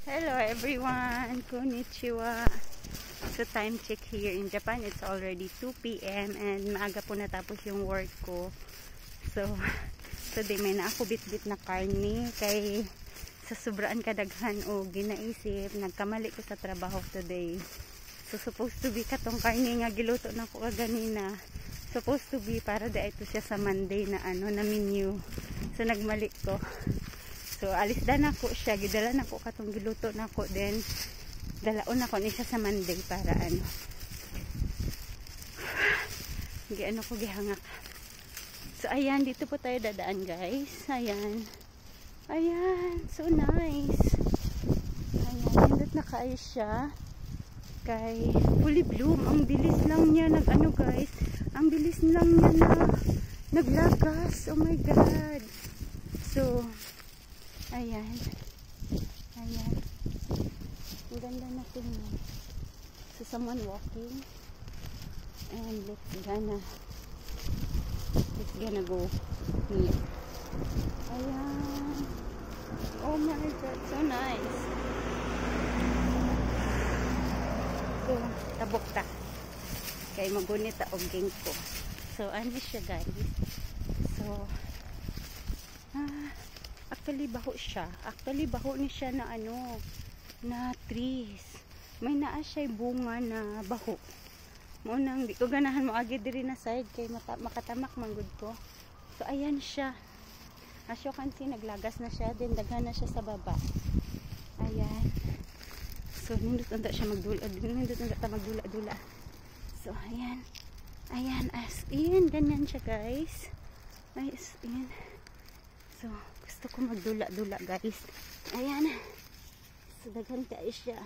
Hello everyone, konnichiwa. So time check here in Japan, it's already 2 p.m. and maaga po natapos yung work ko. So today may na ako bit-bit na karne kay sa sobraan kadaghan o ginaisip, nagkamali ko sa trabaho today. So supposed to be katong karne nga giluto na ko kaganina. Supposed to be para di ito siya sa Monday na na menu. So nagmali ko. So alis da na ko siya, gidala na ko katong giluto na ko, then dalaon na ko ni siya sa Monday para giano ko gihangak. So ayan, dito po tayo dadaan guys. Ayan. Ayan, so nice. Ayan, nindot na kayo siya. Kay fully bloom, ang bilis lang niya guys. Ang bilis lang niya na naglagas. Oh my god. So ayan. Ayan. Ang ganda na tingnan. So someone walking. And let's gonna go here. Ayan. Oh my god, so nice. So, tabok ta. Kay magunit ta og gingko. So ano siya guys. So actually baho siya. Actually baho ni siya na na trees. May naa siya bunga na baho. Mo nang di ko ganahan mo agi diri na side kay makatamak manggod ko. So ayan siya. As you can see, naglagas na siya, then daghan na siya sa baba. Ayan. So nindot unta siya magdula, nindot unta ta magdula-dula. So ayan. Ayan, as in ganyan siya guys. As in. So gusto ko magdula-dula guys. Ayan. So daghan kayo siya.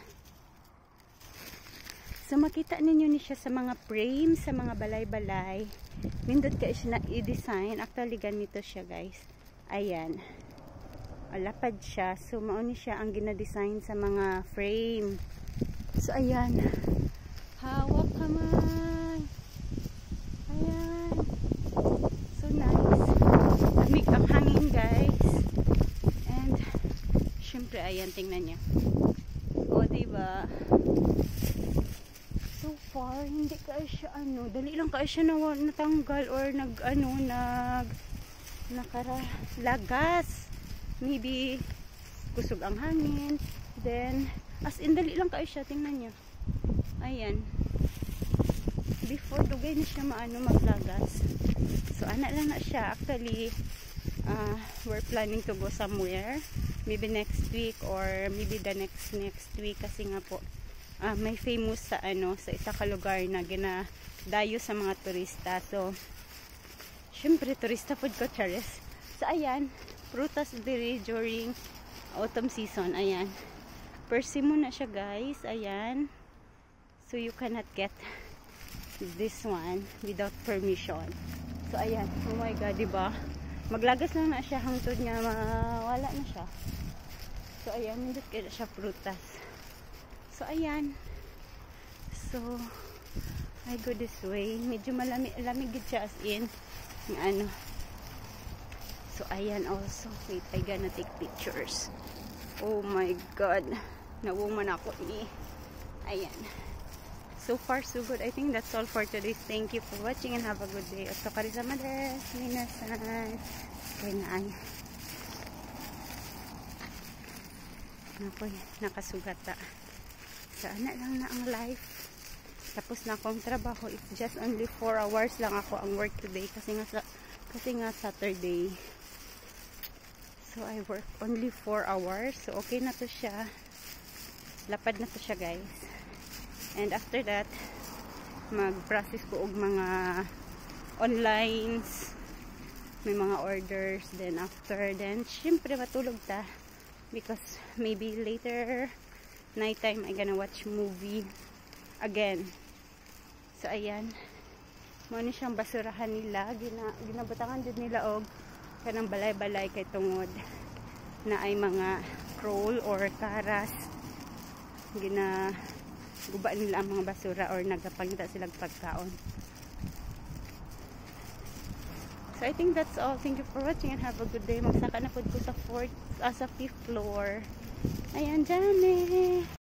So makita ninyo ni siya sa mga frame, sa mga balay-balay. Nindot kayo siya na i-design. Actually ganito siya guys. Ayan. Lapad siya. So mauni siya ang gina-design sa mga frame. So ayan. Hawak ka man. Ayan. So nice. Lamig ang hangin guys. And syempre ayan, tingnan niya. O diba? So far hindi kayo siya dali lang kayo siya natanggal or nakalagas. Maybe kusog ang hangin. Then as in dali lang kayo siya, tingnan niya. Ayan. Before dugay na siya maglagas. So ana lang na siya. Actually we're planning to go somewhere. Maybe next week or maybe the next week kasi nga po may famous sa sa isa ka lugar na ginadayo sa mga turista. So syempre turista food ko charis. So ayan, prutas diri during autumn season. Ayan, persimmon na siya guys. Ayan, so you cannot get this one without permission. So ayan, oh my god, diba maglagas lang na siya hangtod niya mawala na siya. So ayan, nindot kaya siya prutas. So ayan, so I go this way. Medyo malamig siya as in so ayan also. Wait, I gonna take pictures. Oh my god, nawuman ako ni. Ayan. So far so good. I think that's all for today. Thank you for watching and have a good day. Otsukarisamaa desu. Minasan. Okay na ay. Nakoy, nakasugata. Sana lang na ang life. Tapos na akong trabaho. It's just only 4 hours lang ako ang work today kasi nga Saturday. So I work only 4 hours. So okay na to siya. Lapad na to siya guys. And after that, mag-process ko og mga onlines, may mga orders. Then after, syempre matulog ta. Because maybe later, nighttime, I gonna watch movie again. So ayan. Muna siyang basurahan nila. Ginabutangan din nila og kanang balay-balay kay tungod na ay mga troll or karas. Guba nila ang mga basura or nagapangita silang pagkaon. So I think that's all. Thank you for watching and have a good day. Magsaka na po ko sa 5th floor. Ayan, dyan eh.